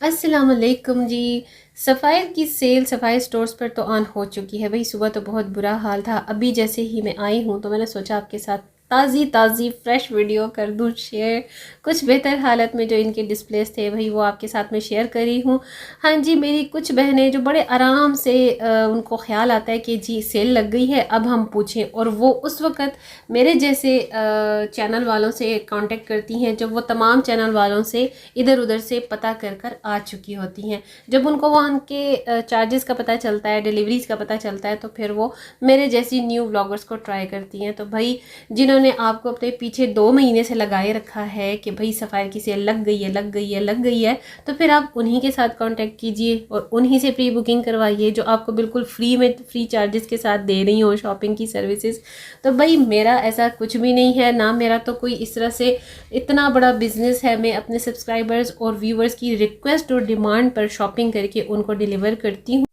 अस्सलाम वालेकुम जी। सफ़ायर की सेल सफ़ायर स्टोर्स पर तो ऑन हो चुकी है भाई। सुबह तो बहुत बुरा हाल था, अभी जैसे ही मैं आई हूँ तो मैंने सोचा आपके साथ ताज़ी ताज़ी फ़्रेश वीडियो कर दूँ शेयर। कुछ बेहतर हालत में जो इनके डिस्प्लेस थे भाई वो आपके साथ में शेयर करी हूँ। हाँ जी, मेरी कुछ बहनें जो बड़े आराम से उनको ख्याल आता है कि जी सेल लग गई है अब हम पूछें, और वो उस वक़्त मेरे जैसे चैनल वालों से कांटेक्ट करती हैं जब वो तमाम चैनल वालों से इधर उधर से पता कर कर आ चुकी होती हैं। जब उनको वहाँ के चार्जेस का पता चलता है, डिलीवरीज का पता चलता है, तो फिर वो मेरे जैसी न्यू ब्लॉगर्स को ट्राई करती हैं। तो भाई जिन्होंने आपको अपने पीछे 2 महीने से लगाए रखा है कि भाई सफ़ायर की सेल लग गई है, लग गई है, लग गई है, तो फिर आप उन्हीं के साथ कांटेक्ट कीजिए और उन्हीं से प्री बुकिंग करवाइए जो आपको बिल्कुल फ्री में, फ्री चार्जेस के साथ दे रही हो शॉपिंग की सर्विसेज। तो भाई मेरा ऐसा कुछ भी नहीं है ना, मेरा तो कोई इस तरह से इतना बड़ा बिजनेस है। मैं अपने सब्सक्राइबर्स और व्यूवर्स की रिक्वेस्ट और डिमांड पर शॉपिंग करके उनको डिलीवर करती हूँ।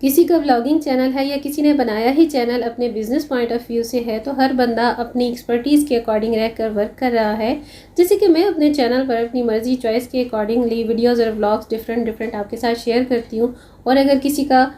किसी का व्लॉगिंग चैनल है या किसी ने बनाया ही चैनल अपने बिजनेस पॉइंट ऑफ व्यू से है, तो हर बंदा अपनी एक्सपर्टीज़ के अकॉर्डिंग रहकर वर्क कर रहा है। जैसे कि मैं अपने चैनल पर अपनी मर्जी चॉइस के अकॉर्डिंगली वीडियोज़ और व्लॉग्स डिफरेंट डिफरेंट आपके साथ शेयर करती हूँ। और अगर किसी का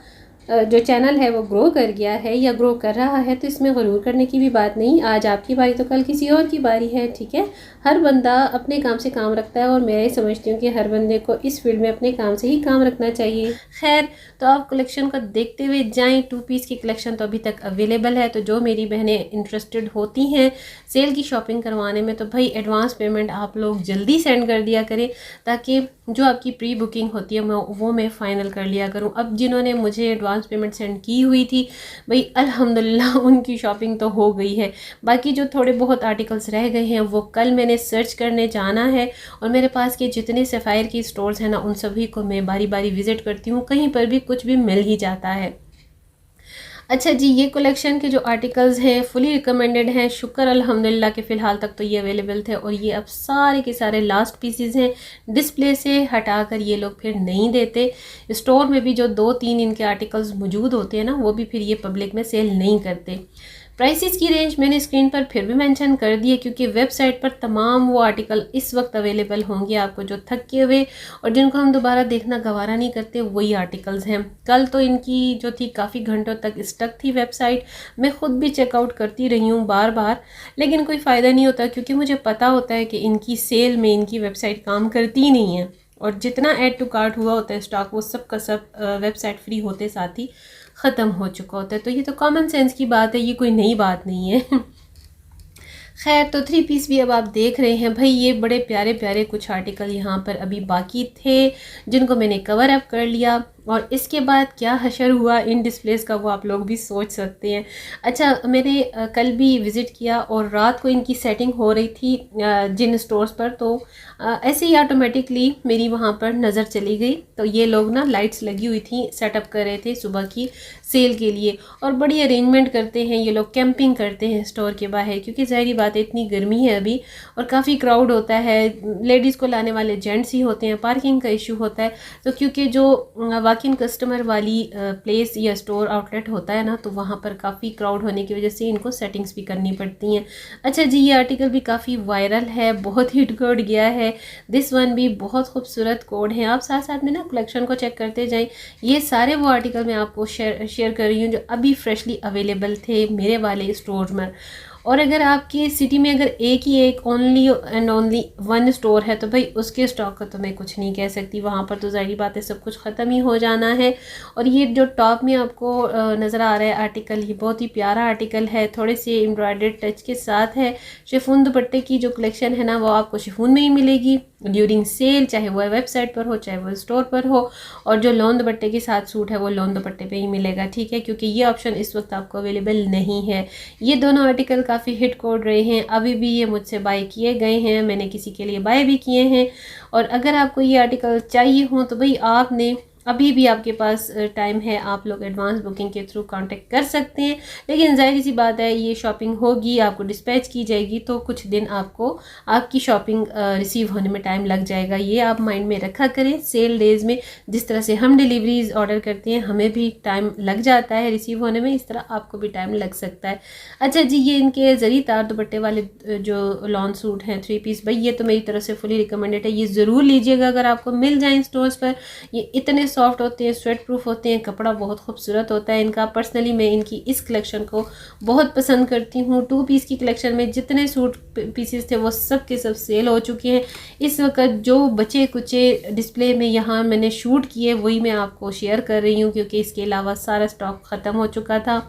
जो चैनल है वो ग्रो कर गया है या ग्रो कर रहा है तो इसमें गरूर करने की भी बात नहीं। आज आपकी बारी तो कल किसी और की बारी है, ठीक है। हर बंदा अपने काम से काम रखता है और मैं ये समझती हूँ कि हर बंदे को इस फील्ड में अपने काम से ही काम रखना चाहिए। खैर, तो आप कलेक्शन को देखते हुए जाएं। 2 पीस की कलेक्शन तो अभी तक अवेलेबल है, तो जो मेरी बहनें इंटरेस्टेड होती हैं सेल की शॉपिंग करवाने में तो भाई एडवांस पेमेंट आप लोग जल्दी सेंड कर दिया करें, ताकि जो आपकी प्री बुकिंग होती है वो मैं फ़ाइनल कर लिया करूं। अब जिन्होंने मुझे एडवांस पेमेंट सेंड की हुई थी भाई अल्हम्दुलिल्लाह उनकी शॉपिंग तो हो गई है। बाकी जो थोड़े बहुत आर्टिकल्स रह गए हैं वो कल मैंने सर्च करने जाना है, और मेरे पास के जितने सफ़ायर की स्टोर्स हैं ना उन सभी को मैं बारी बारी विज़िट करती हूँ, कहीं पर भी कुछ भी मिल ही जाता है। अच्छा जी, ये कलेक्शन के जो आर्टिकल्स हैं फुली रिकमेंडेड हैं, शुक्र अल्हम्दुलिल्लाह के फ़िलहाल तक तो ये अवेलेबल थे, और ये अब सारे के सारे लास्ट पीसेस हैं। डिस्प्ले से हटाकर ये लोग फिर नहीं देते। स्टोर में भी जो 2-3 इनके आर्टिकल्स मौजूद होते हैं ना वो भी फिर ये पब्लिक में सेल नहीं करते। प्राइसेस की रेंज मैंने स्क्रीन पर फिर भी मेंशन कर दी है, क्योंकि वेबसाइट पर तमाम वो आर्टिकल इस वक्त अवेलेबल होंगे आपको जो थके हुए और जिनको हम दोबारा देखना गवारा नहीं करते वही आर्टिकल्स हैं। कल तो इनकी जो थी काफ़ी घंटों तक स्टक थी वेबसाइट, मैं ख़ुद भी चेकआउट करती रही हूँ बार बार, लेकिन कोई फ़ायदा नहीं होता, क्योंकि मुझे पता होता है कि इनकी सेल में इनकी वेबसाइट काम करती ही नहीं है, और जितना ऐड टू कार्ट हुआ होता है स्टॉक वो सब का सब वेबसाइट फ्री होते साथ ही ख़त्म हो चुका होता है। तो ये तो कॉमन सेंस की बात है, ये कोई नई बात नहीं है। खैर, तो 3 पीस भी अब आप देख रहे हैं भाई, ये बड़े प्यारे प्यारे कुछ आर्टिकल यहाँ पर अभी बाकी थे जिनको मैंने कवर अप कर लिया, और इसके बाद क्या हशर हुआ इन डिस्प्लेस का वो आप लोग भी सोच सकते हैं। अच्छा, मैंने कल भी विज़िट किया और रात को इनकी सेटिंग हो रही थी जिन स्टोर्स पर, तो ऐसे ही ऑटोमेटिकली मेरी वहाँ पर नज़र चली गई। तो ये लोग ना लाइट्स लगी हुई थी, सेटअप कर रहे थे सुबह की सेल के लिए, और बड़ी अरेंजमेंट करते हैं ये लोग, कैंपिंग करते हैं स्टोर के बाहर, क्योंकि ज़ाहिरी बात है इतनी गर्मी है अभी और काफ़ी क्राउड होता है, लेडीज़ को लाने वाले जेंट्स ही होते हैं, पार्किंग का इशू होता है। तो क्योंकि जो वॉक इन कस्टमर वाली प्लेस या स्टोर आउटलेट होता है ना, तो वहाँ पर काफ़ी क्राउड होने की वजह से इनको सेटिंग्स भी करनी पड़ती हैं। अच्छा जी, ये आर्टिकल भी काफ़ी वायरल है, बहुत हिट कोड गया है। दिस वन भी बहुत खूबसूरत कोड है। आप साथ साथ में ना कलेक्शन को चेक करते जाएं। ये सारे वो आर्टिकल मैं आपको शेयर कर रही हूँ जो अभी फ्रेशली अवेलेबल थे मेरे वाले स्टोर में। और अगर आपकी सिटी में अगर एक ही एक only and only one store है तो भाई उसके स्टॉक का तो मैं कुछ नहीं कह सकती, वहाँ पर तो ज़ाहिर बात है सब कुछ ख़त्म ही हो जाना है। और ये जो टॉप में आपको नज़र आ रहा है आर्टिकल, ये बहुत ही प्यारा आर्टिकल है, थोड़े से एम्ब्रॉयडर्ड टच के साथ है। शिफॉन दुपट्टे की जो कलेक्शन है ना वो आपको शिफॉन में ही मिलेगी ड्यूरिंग सेल, चाहे वो वेबसाइट पर हो चाहे वो स्टोर पर हो। और जो लोन दुपट्टे के साथ सूट है वो लोन दुपट्टे पे ही मिलेगा, ठीक है, क्योंकि ये ऑप्शन इस वक्त आपको अवेलेबल नहीं है। ये दोनों आर्टिकल काफ़ी हिट कोड रहे हैं, अभी भी ये मुझसे बाय किए गए हैं, मैंने किसी के लिए बाय भी किए हैं। और अगर आपको ये आर्टिकल चाहिए हो तो भाई आपने अभी भी आपके पास टाइम है, आप लोग एडवांस बुकिंग के थ्रू कांटेक्ट कर सकते हैं। लेकिन जाहिर सी बात है, ये शॉपिंग होगी, आपको डिस्पैच की जाएगी, तो कुछ दिन आपको आपकी शॉपिंग रिसीव होने में टाइम लग जाएगा। ये आप माइंड में रखा करें। सेल डेज़ में जिस तरह से हम डिलीवरीज ऑर्डर करते हैं, हमें भी टाइम लग जाता है रिसीव होने में, इस तरह आपको भी टाइम लग सकता है। अच्छा जी, ये इनके जरी तार दुपट्टे वाले जो लॉन सूट हैं 3 पीस, भाई ये तो मेरी तरफ से फुली रिकमेंडेड है, ये ज़रूर लीजिएगा अगर आपको मिल जाए स्टोर्स पर। ये इतने सॉफ्ट होते हैं, स्वेट प्रूफ होते हैं, कपड़ा बहुत खूबसूरत होता है इनका। पर्सनली मैं इनकी इस कलेक्शन को बहुत पसंद करती हूँ। 2 पीस की कलेक्शन में जितने सूट पीसेस थे वो सब के सब सेल हो चुके हैं। इस वक्त जो बचे कुचे डिस्प्ले में यहाँ मैंने शूट किए वही मैं आपको शेयर कर रही हूँ, क्योंकि इसके अलावा सारा स्टॉक ख़त्म हो चुका था।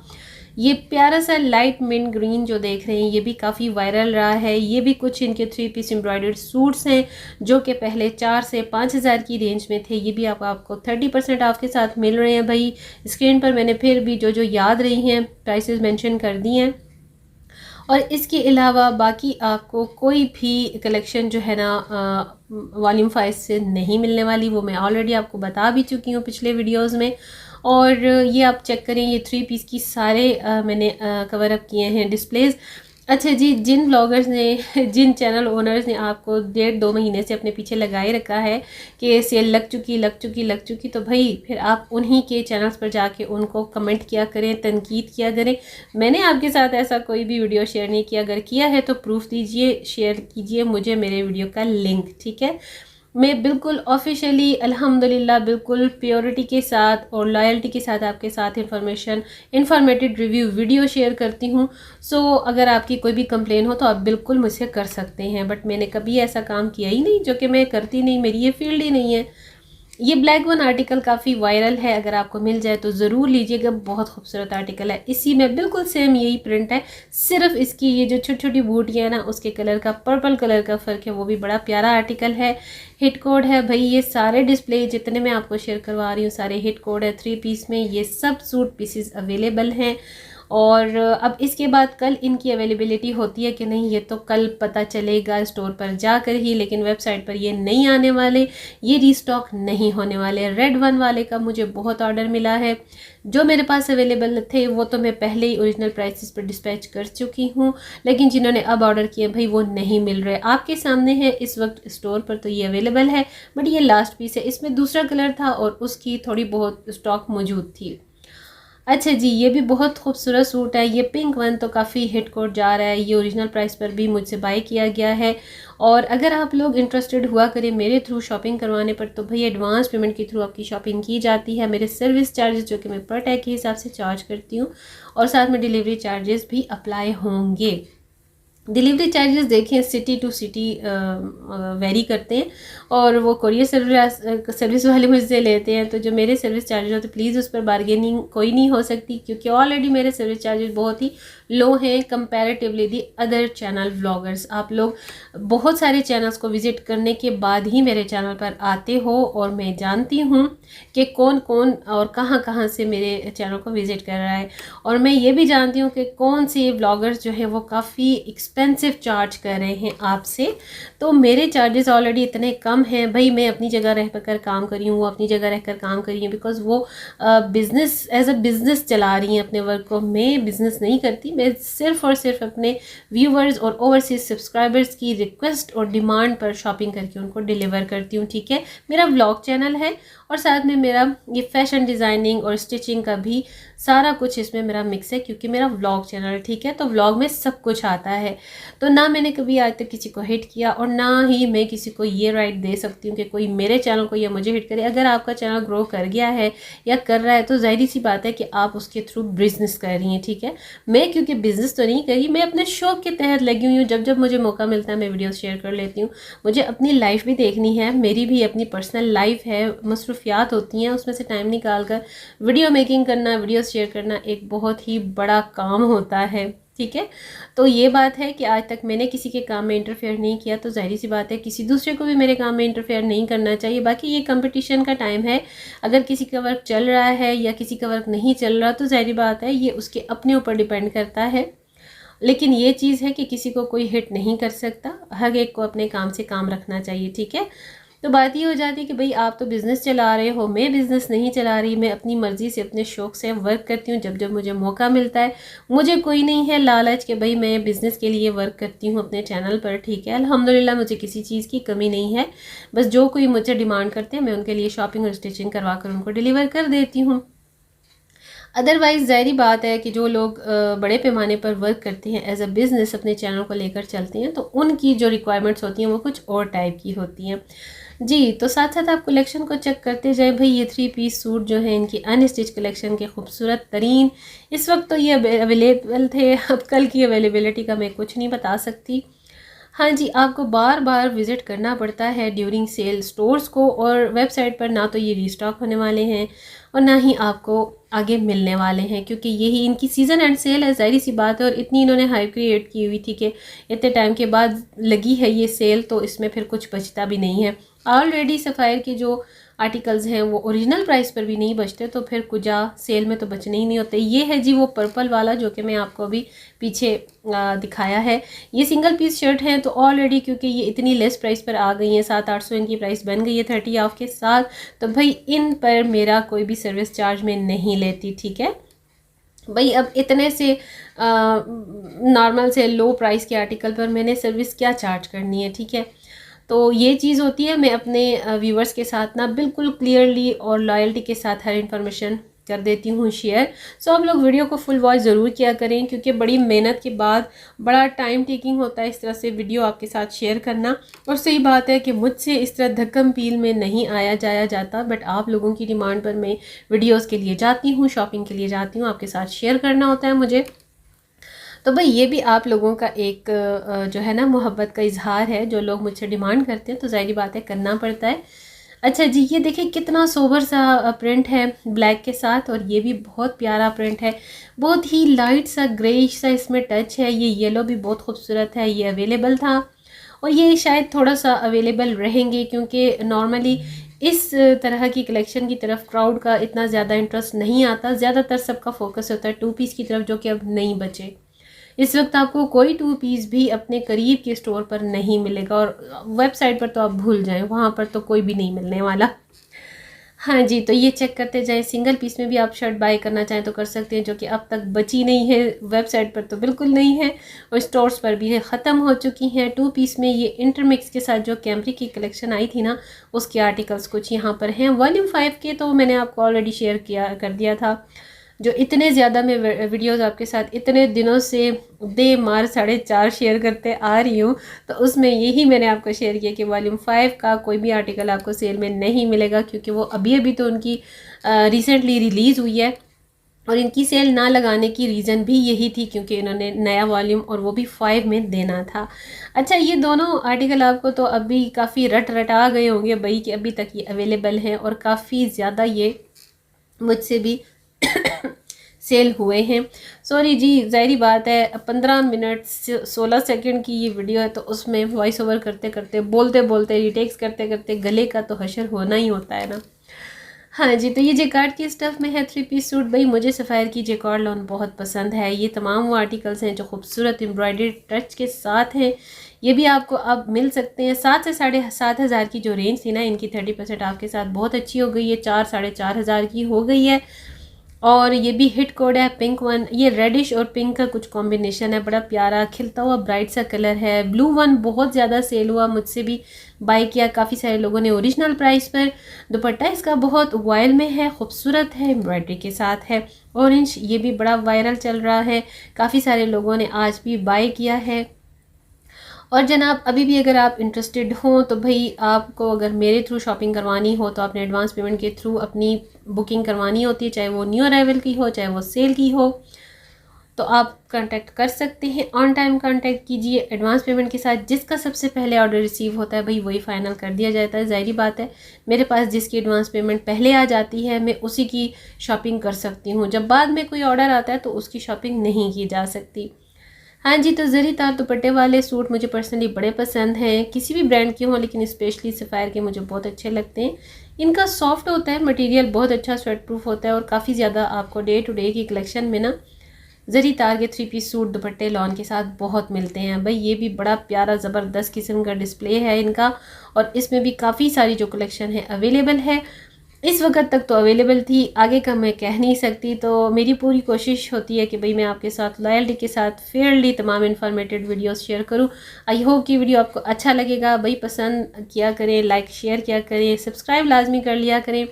ये प्यारा सा लाइट मिंट ग्रीन जो देख रहे हैं, ये भी काफ़ी वायरल रहा है। ये भी कुछ इनके 3 पीस एम्ब्रॉयडर्ड सूट्स हैं जो कि पहले 4 से 5,000 की रेंज में थे। ये भी आपको 30% ऑफ के साथ मिल रहे हैं। भाई स्क्रीन पर मैंने फिर भी जो जो याद रही हैं प्राइसेस मेंशन कर दी हैं। और इसके अलावा बाकी आपको कोई भी कलेक्शन जो है ना वॉल्यूम 5 से नहीं मिलने वाली, वो मैं ऑलरेडी आपको बता भी चुकी हूँ पिछले वीडियोस में। और ये आप चेक करें, ये 3 पीस की सारे मैंने कवर अप किए हैं डिस्प्लेज। अच्छा जी, जिन ब्लॉगर्स ने जिन चैनल ओनर्स ने आपको 1.5-2 महीने से अपने पीछे लगाए रखा है कि सेल लग चुकी, तो भाई फिर आप उन्हीं के चैनल्स पर जाके उनको कमेंट किया करें, तनकीद किया करें। मैंने आपके साथ ऐसा कोई भी वीडियो शेयर नहीं किया, अगर किया है तो प्रूफ दीजिए, शेयर कीजिए मुझे मेरे वीडियो का लिंक, ठीक है। मैं बिल्कुल ऑफिशियली अल्हम्दुलिल्लाह बिल्कुल प्योरिटी के साथ और लॉयल्टी के साथ आपके साथ इन्फॉर्मेटिव रिव्यू वीडियो शेयर करती हूँ। सो अगर आपकी कोई भी कंप्लेन हो तो आप बिल्कुल मुझसे कर सकते हैं, बट मैंने कभी ऐसा काम किया ही नहीं, जो कि मैं करती नहीं, मेरी ये फील्ड ही नहीं है। ये ब्लैक वन आर्टिकल काफ़ी वायरल है, अगर आपको मिल जाए तो ज़रूर लीजिएगा, बहुत खूबसूरत आर्टिकल है। इसी में बिल्कुल सेम यही प्रिंट है, सिर्फ इसकी ये जो छोटी छोटी बूटियाँ हैं ना उसके कलर का, पर्पल कलर का फ़र्क है, वो भी बड़ा प्यारा आर्टिकल है। हिट कोड है भाई, ये सारे डिस्प्ले जितने मैं आपको शेयर करवा रही हूँ सारे हिट कोड है 3 पीस में। ये सब सूट पीसेस अवेलेबल हैं। और अब इसके बाद कल इनकी अवेलेबिलिटी होती है कि नहीं, ये तो कल पता चलेगा स्टोर पर जाकर ही, लेकिन वेबसाइट पर ये नहीं आने वाले, ये रीस्टॉक नहीं होने वाले। रेड वन वाले का मुझे बहुत ऑर्डर मिला है, जो मेरे पास अवेलेबल थे वो तो मैं पहले ही ओरिजिनल प्राइसेस पर डिस्पैच कर चुकी हूँ, लेकिन जिन्होंने अब ऑर्डर किए भाई वो नहीं मिल रहे। आपके सामने है इस वक्त स्टोर पर, तो ये अवेलेबल है, बट ये लास्ट पीस है। इसमें दूसरा कलर था और उसकी थोड़ी बहुत स्टॉक मौजूद थी। अच्छा जी, ये भी बहुत खूबसूरत सूट है। ये पिंक वन तो काफ़ी हिट कोड जा रहा है, ये ओरिजिनल प्राइस पर भी मुझसे बाय किया गया है। और अगर आप लोग इंटरेस्टेड हुआ करें मेरे थ्रू शॉपिंग करवाने पर, तो भाई एडवांस पेमेंट के थ्रू आपकी शॉपिंग की जाती है। मेरे सर्विस चार्जेस जो कि मैं पर टैग के हिसाब से चार्ज करती हूँ, और साथ में डिलीवरी चार्जेस भी अप्लाई होंगे। डिलीवरी चार्जेस देखिए सिटी टू सिटी वेरी करते हैं, और वो कोरियर सर्विस वाले मुझसे लेते हैं, तो जो मेरे सर्विस चार्जेस होते हैं प्लीज़ उस पर बार्गेनिंग कोई नहीं हो सकती, क्योंकि ऑलरेडी मेरे सर्विस चार्जेस बहुत ही लो हैं comparatively the other channel vloggers. आप लोग बहुत सारे चैनल्स को विज़िट करने के बाद ही मेरे चैनल पर आते हो, और मैं जानती हूँ कि कौन कौन और कहाँ कहाँ से मेरे चैनल को विज़िट कर रहा है, और मैं ये भी जानती हूँ कि कौन से व्लॉगर्स जो है वो काफ़ी एक्सपेंसिव चार्ज कर रहे हैं आपसे। तो मेरे चार्जेस ऑलरेडी इतने कम हैं भाई, मैं अपनी जगह रह कर काम कर रही हूँ, वो अपनी जगह रह कर काम कर रही है, बिकॉज वो बिज़नेस एज अ बिज़नेस चला रही हैं अपने वर्क को। मैं बिज़नेस नहीं करती, मैं सिर्फ और सिर्फ अपने व्यूवर्स और ओवरसीज सब्सक्राइबर्स की रिक्वेस्ट और डिमांड पर शॉपिंग करके उनको डिलीवर करती हूँ, ठीक है। मेरा व्लॉग चैनल है, और साथ में मेरा ये फैशन डिज़ाइनिंग और स्टिचिंग का भी सारा कुछ इसमें मेरा मिक्स है, क्योंकि मेरा व्लॉग चैनल है, ठीक है। तो व्लॉग में सब कुछ आता है, तो ना मैंने कभी आज तक किसी को हिट किया, और ना ही मैं किसी को ये राइट दे सकती हूँ कि कोई मेरे चैनल को या मुझे हिट करे। अगर आपका चैनल ग्रो कर गया है या कर रहा है, तो जाहिर सी बात है कि आप उसके थ्रू बिजनेस कर रही हैं, ठीक है। मैं क्योंकि बिजनेस तो नहीं करी, मैं अपने शौक के तहत लगी हुई हूँ। जब जब मुझे मौका मिलता है मैं वीडियो शेयर कर लेती हूँ। मुझे अपनी लाइफ भी देखनी है, मेरी भी अपनी पर्सनल लाइफ है, मसरूफियात होती हैं, उसमें से टाइम निकाल कर वीडियो मेकिंग करना, वीडियो शेयर करना एक बहुत ही बड़ा काम होता है, ठीक है। तो ये बात है कि आज तक मैंने किसी के काम में इंटरफेयर नहीं किया, तो जाहिर सी बात है किसी दूसरे को भी मेरे काम में इंटरफेयर नहीं करना चाहिए। बाकी ये कंपटीशन का टाइम है, अगर किसी का वर्क चल रहा है या किसी का वर्क नहीं चल रहा, तो जाहिर बात है ये उसके अपने ऊपर डिपेंड करता है। लेकिन ये चीज़ है कि किसी को कोई हिट नहीं कर सकता, हर एक को अपने काम से काम रखना चाहिए, ठीक है। तो बात ये हो जाती है कि भाई आप तो बिज़नेस चला रहे हो, मैं बिज़नेस नहीं चला रही, मैं अपनी मर्ज़ी से अपने शौक़ से वर्क करती हूँ जब जब मुझे मौका मिलता है। मुझे कोई नहीं है लालच कि भाई मैं बिज़नेस के लिए वर्क करती हूँ अपने चैनल पर, ठीक है, अल्हम्दुलिल्लाह मुझे किसी चीज़ की कमी नहीं है। बस जो कोई मुझसे डिमांड करते हैं मैं उनके लिए शॉपिंग और स्टिचिंग करवा कर उनको डिलीवर कर देती हूँ। अदरवाइज़ ज़ाहिरी बात है कि जो लोग बड़े पैमाने पर वर्क करते हैं एज अ बिज़नेस, अपने चैनल को लेकर चलते हैं, तो उनकी जो रिक्वायरमेंट्स होती हैं वो कुछ और टाइप की होती हैं। जी, तो साथ साथ आप कलेक्शन को चेक करते जाए। भाई ये 3 पीस सूट जो हैं इनकी अनस्टिच कलेक्शन के खूबसूरत तरीन, इस वक्त तो ये अवेलेबल थे, अब कल की अवेलेबिलिटी का मैं कुछ नहीं बता सकती। हाँ जी, आपको बार बार विज़िट करना पड़ता है ड्यूरिंग सेल स्टोर्स को, और वेबसाइट पर ना तो ये रीस्टॉक होने वाले हैं और ना ही आपको आगे मिलने वाले हैं, क्योंकि यही इनकी सीज़न एंड सेल है, ज़ाहिर सी बात है। और इतनी इन्होंने हाइप क्रिएट की हुई थी कि इतने टाइम के बाद लगी है ये सेल, तो इसमें फिर कुछ बचता भी नहीं है। ऑलरेडी सफ़ायर के जो आर्टिकल्स हैं वो ओरिजिनल प्राइस पर भी नहीं बचते, तो फिर कुजा सेल में तो बचने ही नहीं होते। ये है जी वो पर्पल वाला जो कि मैं आपको अभी पीछे दिखाया है। ये सिंगल पीस शर्ट हैं, तो ऑलरेडी क्योंकि ये इतनी लेस प्राइस पर आ गई हैं, 700-800 इनकी प्राइस बन गई है 30 ऑफ के साथ, तो भाई इन पर मेरा कोई भी सर्विस चार्ज में नहीं लेती, ठीक है भाई। अब इतने से नॉर्मल से लो प्राइस के आर्टिकल पर मैंने सर्विस क्या चार्ज करनी है, ठीक है। तो ये चीज़ होती है, मैं अपने व्यूवर्स के साथ ना बिल्कुल क्लियरली और लॉयल्टी के साथ हर इन्फॉर्मेशन कर देती हूँ शेयर। सो आप लोग वीडियो को फुल वॉच ज़रूर किया करें, क्योंकि बड़ी मेहनत के बाद बड़ा टाइम टेकिंग होता है इस तरह से वीडियो आपके साथ शेयर करना। और सही बात है कि मुझसे इस तरह धक्कम पील में नहीं आया जाया जाता, बट आप लोगों की डिमांड पर मैं वीडियोज़ के लिए जाती हूँ, शॉपिंग के लिए जाती हूँ, आपके साथ शेयर करना होता है मुझे। तो भाई ये भी आप लोगों का एक जो है ना मोहब्बत का इजहार है। जो लोग मुझसे डिमांड करते हैं तो ज़ाहिर बात है करना पड़ता है। अच्छा जी, ये देखिए कितना सोबर सा प्रिंट है ब्लैक के साथ, और ये भी बहुत प्यारा प्रिंट है, बहुत ही लाइट सा ग्रेइश सा इसमें टच है। ये येलो भी बहुत खूबसूरत है, ये अवेलेबल था और ये शायद थोड़ा सा अवेलेबल रहेंगे, क्योंकि नॉर्मली इस तरह की कलेक्शन की तरफ क्राउड का इतना ज़्यादा इंटरेस्ट नहीं आता। ज़्यादातर सबका फोकस होता है 2 पीस की तरफ, जो कि अब नहीं बचे। इस वक्त आपको कोई 2 पीस भी अपने करीब के स्टोर पर नहीं मिलेगा, और वेबसाइट पर तो आप भूल जाएं, वहाँ पर तो कोई भी नहीं मिलने वाला। हाँ जी, तो ये चेक करते जाएं। सिंगल पीस में भी आप शर्ट बाय करना चाहें तो कर सकते हैं, जो कि अब तक बची नहीं है, वेबसाइट पर तो बिल्कुल नहीं है और स्टोर्स पर भी ख़त्म हो चुकी हैं। 2 पीस में ये इंटरमिक्स के साथ जो कैमरी की कलेक्शन आई थी ना, उसके आर्टिकल्स कुछ यहाँ पर हैं। वॉल्यूम 5 के तो मैंने आपको ऑलरेडी शेयर कर दिया था। जो इतने ज़्यादा मैं वीडियोस आपके साथ इतने दिनों से बेमार 4.5 शेयर करते आ रही हूँ, तो उसमें यही मैंने आपको शेयर किया कि वॉल्यूम 5 का कोई भी आर्टिकल आपको सेल में नहीं मिलेगा, क्योंकि वो अभी अभी तो उनकी रिसेंटली रिलीज़ हुई है। और इनकी सेल ना लगाने की रीज़न भी यही थी, क्योंकि इन्होंने नया वॉल्यूम और वो भी 5 में देना था। अच्छा, ये दोनों आर्टिकल आपको तो अभी काफ़ी रटा गए होंगे भाई कि अभी तक ये अवेलेबल हैं, और काफ़ी ज़्यादा ये मुझसे भी सेल हुए हैं। सॉरी जी, ज़ाहिरी बात है 15 मिनट 16 सेकंड की ये वीडियो है, तो उसमें वॉइस ओवर करते करते, बोलते बोलते, रिटेक्स करते करते गले का तो हशर होना ही होता है ना। हाँ जी, तो ये जेकार्ड की स्टफ़ में है 3 पीस सूट। भाई मुझे सफ़ायर की जेकार्ड लॉन बहुत पसंद है। ये तमाम वो आर्टिकल्स हैं जो खूबसूरत एम्ब्रॉयडरी टच के साथ हैं। ये भी आपको अब मिल सकते हैं 7 से 7,500 की जो रेंज थी ना इनकी 30% आपके साथ बहुत अच्छी हो गई है, 4 साढ़े 4,000 की हो गई है। और ये भी हिट कोड है पिंक वन। ये रेडिश और पिंक का कुछ कॉम्बिनेशन है, बड़ा प्यारा खिलता हुआ ब्राइट सा कलर है। ब्लू वन बहुत ज़्यादा सेल हुआ, मुझसे भी बाय किया काफ़ी सारे लोगों ने ओरिजिनल प्राइस पर। दुपट्टा इसका बहुत वाइल में है, खूबसूरत है, एम्ब्रॉयडरी के साथ है। ऑरेंज ये भी बड़ा वायरल चल रहा है, काफ़ी सारे लोगों ने आज भी बाय किया है। और जनाब अभी भी अगर आप इंटरेस्टेड हों तो भाई आपको अगर मेरे थ्रू शॉपिंग करवानी हो तो आपने एडवांस पेमेंट के थ्रू अपनी बुकिंग करवानी होती है, चाहे वो न्यू अराइवल की हो चाहे वो सेल की हो, तो आप कांटेक्ट कर सकते हैं। ऑन टाइम कांटेक्ट कीजिए एडवांस पेमेंट के साथ। जिसका सबसे पहले ऑर्डर रिसीव होता है भाई वही फाइनल कर दिया जाता है। ज़ाहिरी बात है मेरे पास जिसकी एडवांस पेमेंट पहले आ जाती है मैं उसी की शॉपिंग कर सकती हूँ। जब बाद में कोई ऑर्डर आता है तो उसकी शॉपिंग नहीं की जा सकती। हाँ जी, तो जरी तार दुपट्टे वाले सूट मुझे पर्सनली बड़े पसंद हैं, किसी भी ब्रांड के हों, लेकिन स्पेशली सफ़ायर के मुझे बहुत अच्छे लगते हैं। इनका सॉफ्ट होता है मटेरियल, बहुत अच्छा स्वेट प्रूफ होता है और काफ़ी ज़्यादा आपको डे टू डे की कलेक्शन में ना जरी तार के 3 पीस सूट दुपट्टे लॉन के साथ बहुत मिलते हैं भाई। ये भी बड़ा प्यारा ज़बरदस्त किस्म का डिस्प्ले है इनका, और इसमें भी काफ़ी सारी जो कलेक्शन है अवेलेबल है। इस वक्त तक तो अवेलेबल थी, आगे का मैं कह नहीं सकती। तो मेरी पूरी कोशिश होती है कि भाई मैं आपके साथ लॉयल्टी के साथ फेयरली तमाम इन्फॉर्मेटिव वीडियोस शेयर करूं। आई होप कि वीडियो आपको अच्छा लगेगा भाई। पसंद किया करें, लाइक शेयर किया करें, सब्सक्राइब लाजमी कर लिया करें,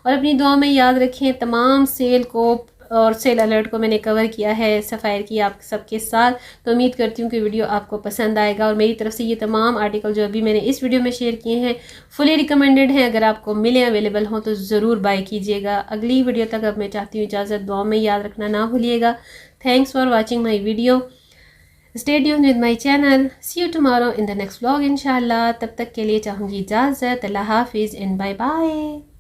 और अपनी दुआ में याद रखें। तमाम सेल को और सेल अलर्ट को मैंने कवर किया है सफ़ायर की आप सबके साथ। तो उम्मीद करती हूँ कि वीडियो आपको पसंद आएगा, और मेरी तरफ से ये तमाम आर्टिकल जो अभी मैंने इस वीडियो में शेयर किए हैं फुली रिकमेंडेड हैं। अगर आपको मिले, अवेलेबल हों तो ज़रूर बाय कीजिएगा। अगली वीडियो तक अब मैं चाहती हूँ इजाज़त, दुआ में याद रखना ना भूलिएगा। Thanks for watching my video, stay tuned with my channel, see you tomorrow in the next vlog इंशाल्लाह। तब तक के लिए चाहूँगी इजाज़त, अल्लाह हाफिज़ एंड बाय बाय।